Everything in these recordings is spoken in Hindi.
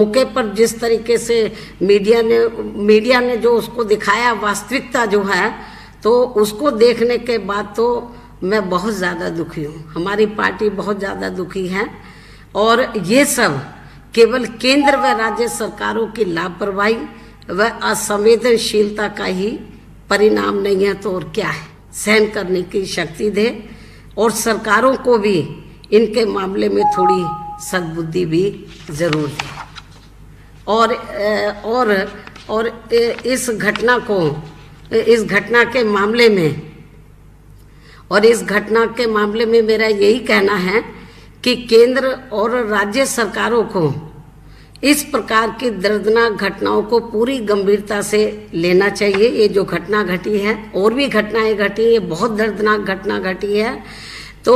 मौके पर जिस तरीके से मीडिया ने जो उसको दिखाया वास्तविकता जो है, तो उसको देखने के बाद तो मैं बहुत ज़्यादा दुखी हूँ। हमारी पार्टी बहुत ज़्यादा दुखी है और ये सब केवल केंद्र व राज्य सरकारों की लापरवाही व असंवेदनशीलता का ही परिणाम नहीं है तो और क्या है। सहन करने की शक्ति दे और सरकारों को भी इनके मामले में थोड़ी सद्बुद्धि भी जरूर दे। और इस घटना के मामले में मेरा यही कहना है कि केंद्र और राज्य सरकारों को इस प्रकार की दर्दनाक घटनाओं को पूरी गंभीरता से लेना चाहिए। ये जो घटना घटी है, और भी घटनाएं घटी, ये बहुत दर्दनाक घटना घटी है, तो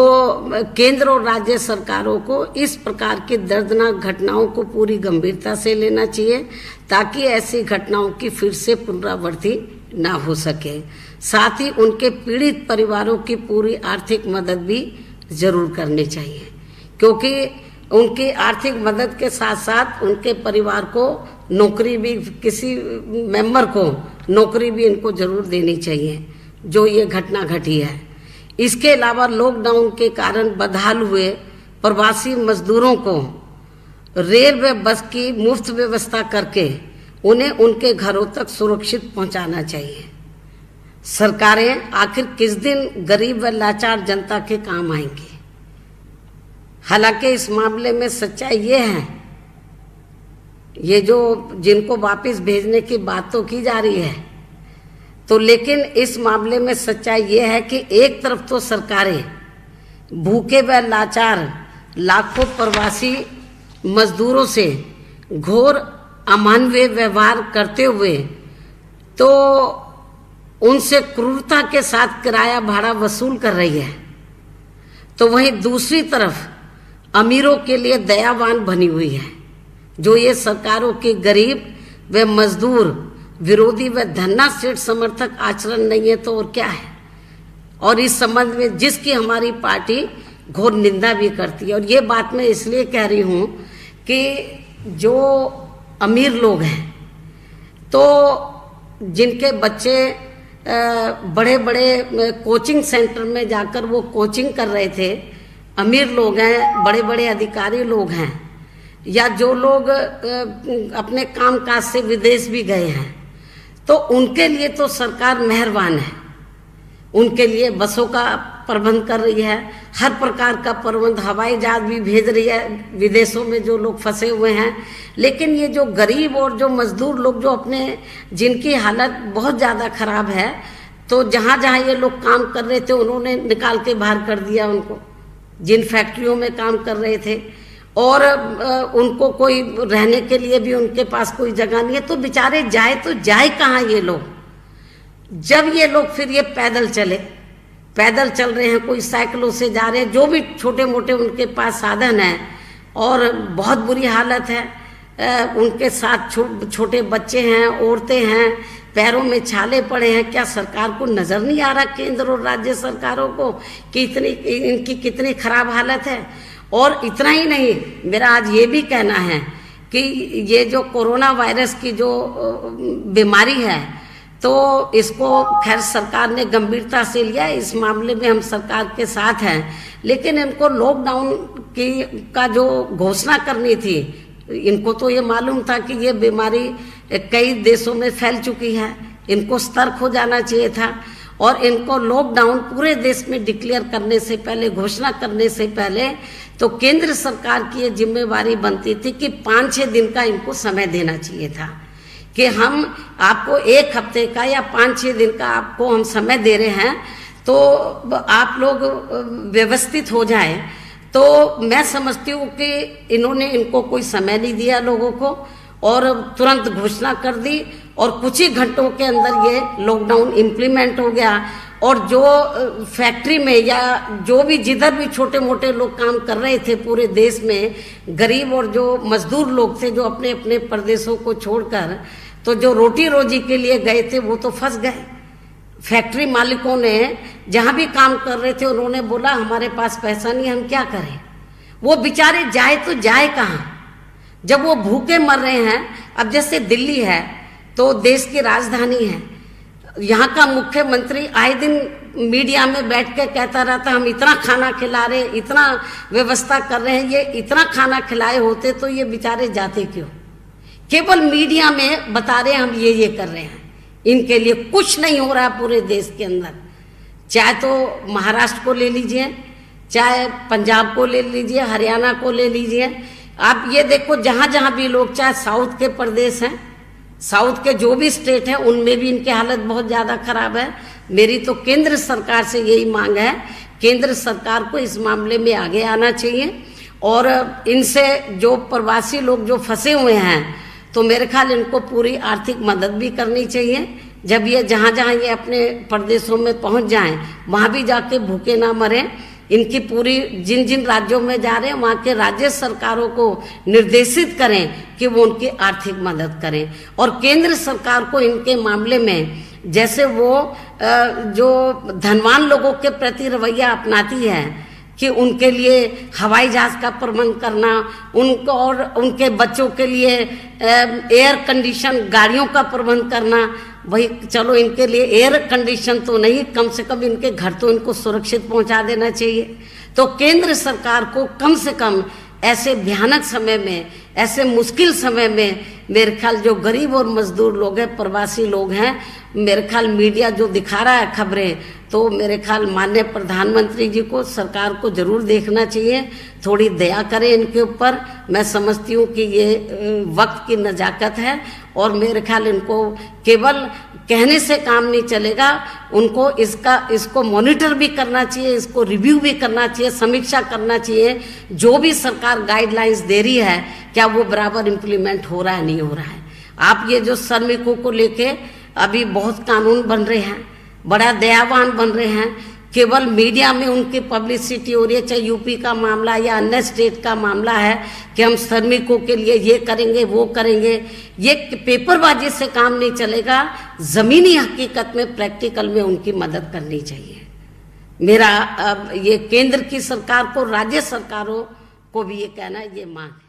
केंद्र और राज्य सरकारों को इस प्रकार की दर्दनाक घटनाओं को पूरी गंभीरता से लेना चाहिए ताकि ऐसी घटनाओं की फिर से पुनरावृत्ति ना हो सके। साथ ही उनके पीड़ित परिवारों की पूरी आर्थिक मदद भी जरूर करनी चाहिए, क्योंकि उनकी आर्थिक मदद के साथ साथ उनके परिवार को नौकरी भी, किसी मेंबर को नौकरी भी इनको जरूर देनी चाहिए जो ये घटना घटी है। इसके अलावा लॉकडाउन के कारण बदहाल हुए प्रवासी मजदूरों को रेल व बस की मुफ्त व्यवस्था करके उन्हें उनके घरों तक सुरक्षित पहुंचाना चाहिए। सरकारें आखिर किस दिन गरीब व लाचार जनता के काम आएंगी। हालांकि इस मामले में सच्चाई ये है, ये जो जिनको वापस भेजने की बात तो की जा रही है, तो लेकिन इस मामले में सच्चाई ये है कि एक तरफ तो सरकारें भूखे व लाचार लाखों प्रवासी मजदूरों से घोर अमानवीय व्यवहार करते हुए तो उनसे क्रूरता के साथ किराया भाड़ा वसूल कर रही है, तो वहीं दूसरी तरफ अमीरों के लिए दयावान बनी हुई है, जो ये सरकारों के गरीब व मजदूर विरोधी व धन्ना सेठ समर्थक आचरण नहीं है तो और क्या है। और इस संबंध में जिसकी हमारी पार्टी घोर निंदा भी करती है। और ये बात मैं इसलिए कह रही हूँ कि जो अमीर लोग हैं, तो जिनके बच्चे बड़े बड़े कोचिंग सेंटर में जाकर वो कोचिंग कर रहे थे, अमीर लोग हैं, बड़े बड़े अधिकारी लोग हैं, या जो लोग अपने काम काज से विदेश भी गए हैं, तो उनके लिए तो सरकार मेहरबान है। उनके लिए बसों का प्रबंध कर रही है, हर प्रकार का प्रबंध, हवाई जहाज भी भेज रही है विदेशों में जो लोग फंसे हुए हैं। लेकिन ये जो गरीब और जो मजदूर लोग जो जिनकी हालत बहुत ज़्यादा खराब है, तो जहाँ जहाँ ये लोग काम कर रहे थे उन्होंने निकाल के बाहर कर दिया उनको, जिन फैक्ट्रियों में काम कर रहे थे, और उनको कोई रहने के लिए भी उनके पास कोई जगह नहीं है, तो बेचारे जाए तो जाए कहाँ ये लोग। जब ये लोग फिर ये पैदल चल रहे हैं, कोई साइकिलों से जा रहे हैं, जो भी छोटे मोटे उनके पास साधन है, और बहुत बुरी हालत है। उनके साथ छोटे बच्चे हैं, औरतें हैं, पैरों में छाले पड़े हैं। क्या सरकार को नजर नहीं आ रहा, केंद्र और राज्य सरकारों को, कि इनकी कितनी खराब हालत है। और इतना ही नहीं, मेरा आज ये भी कहना है कि ये जो कोरोना वायरस की जो बीमारी है, तो इसको खैर सरकार ने गंभीरता से लिया, इस मामले में हम सरकार के साथ हैं, लेकिन इनको लॉकडाउन का जो घोषणा करनी थी, इनको तो ये मालूम था कि ये बीमारी कई देशों में फैल चुकी है, इनको सतर्क हो जाना चाहिए था। और इनको लॉकडाउन पूरे देश में डिक्लेयर करने से पहले, घोषणा करने से पहले, तो केंद्र सरकार की ये जिम्मेवारी बनती थी कि 5-6 दिन का इनको समय देना चाहिए था, कि हम आपको 1 हफ्ते का या 5-6 दिन का आपको हम समय दे रहे हैं, तो आप लोग व्यवस्थित हो जाए। तो मैं समझती हूँ कि इन्होंने इनको कोई समय नहीं दिया लोगों को, और तुरंत घोषणा कर दी, और कुछ ही घंटों के अंदर ये लॉकडाउन इम्प्लीमेंट हो गया। और जो फैक्ट्री में या जो भी जिधर भी छोटे मोटे लोग काम कर रहे थे पूरे देश में, गरीब और जो मजदूर लोग थे जो अपने अपने प्रदेशों को छोड़कर, तो जो रोटी रोजी के लिए गए थे वो तो फंस गए। फैक्ट्री मालिकों ने जहाँ भी काम कर रहे थे उन्होंने बोला हमारे पास पैसा नहीं, हम क्या करें। वो बेचारे जाए तो जाए कहाँ। जब वो भूखे मर रहे हैं। अब जैसे दिल्ली है तो देश की राजधानी है, यहाँ का मुख्यमंत्री आए दिन मीडिया में बैठ के कहता रहता हम इतना खाना खिला रहे, इतना व्यवस्था कर रहे हैं। ये इतना खाना खिलाए होते तो ये बेचारे जाते क्यों? केवल मीडिया में बता रहे हैं हम ये कर रहे हैं, इनके लिए कुछ नहीं हो रहा पूरे देश के अंदर। चाहे तो महाराष्ट्र को ले लीजिए, चाहे पंजाब को ले लीजिए, हरियाणा को ले लीजिए। आप ये देखो जहाँ जहाँ भी लोग, चाहे साउथ के प्रदेश हैं, साउथ के जो भी स्टेट हैं, उनमें भी इनकी हालत बहुत ज़्यादा खराब है। मेरी तो केंद्र सरकार से यही मांग है, केंद्र सरकार को इस मामले में आगे आना चाहिए और इनसे जो प्रवासी लोग जो फंसे हुए हैं तो मेरे ख्याल इनको पूरी आर्थिक मदद भी करनी चाहिए। जब ये जहाँ जहाँ ये अपने प्रदेशों में पहुँच जाएं, वहाँ भी जाके भूखे ना मरें। इनकी पूरी जिन जिन राज्यों में जा रहे हैं वहाँ के राज्य सरकारों को निर्देशित करें कि वो उनकी आर्थिक मदद करें और केंद्र सरकार को इनके मामले में जैसे वो जो धनवान लोगों के प्रति रवैया अपनाती है कि उनके लिए हवाई जहाज का प्रबंध करना, उनको और उनके बच्चों के लिए एयर कंडीशन गाड़ियों का प्रबंध करना। वही चलो इनके लिए एयर कंडीशन तो नहीं, कम से कम इनके घर तो इनको सुरक्षित पहुंचा देना चाहिए। तो केंद्र सरकार को कम से कम ऐसे भयानक समय में, ऐसे मुश्किल समय में मेरे ख्याल जो गरीब और मजदूर लोग हैं, प्रवासी लोग हैं, मेरे ख्याल मीडिया जो दिखा रहा है खबरें, तो मेरे ख्याल माननीय प्रधानमंत्री जी को, सरकार को जरूर देखना चाहिए, थोड़ी दया करें इनके ऊपर। मैं समझती हूँ कि ये वक्त की नजाकत है और मेरे ख्याल इनको केवल कहने से काम नहीं चलेगा, उनको इसको मॉनिटर भी करना चाहिए, इसको रिव्यू भी करना चाहिए, समीक्षा करना चाहिए। जो भी सरकार गाइडलाइंस दे रही है क्या वो बराबर इम्प्लीमेंट हो रहा है, नहीं हो रहा है। आप ये जो श्रमिकों को लेके अभी बहुत कानून बन रहे हैं, बड़ा दयावान बन रहे हैं, केवल मीडिया में उनकी पब्लिसिटी हो रही है, चाहे यूपी का मामला या अन्य स्टेट का मामला है कि हम श्रमिकों के लिए ये करेंगे वो करेंगे। ये पेपरबाजी से काम नहीं चलेगा, जमीनी हकीकत में प्रैक्टिकल में उनकी मदद करनी चाहिए। मेरा ये केंद्र की सरकार को, राज्य सरकारों को भी ये कहना है, ये मांग है।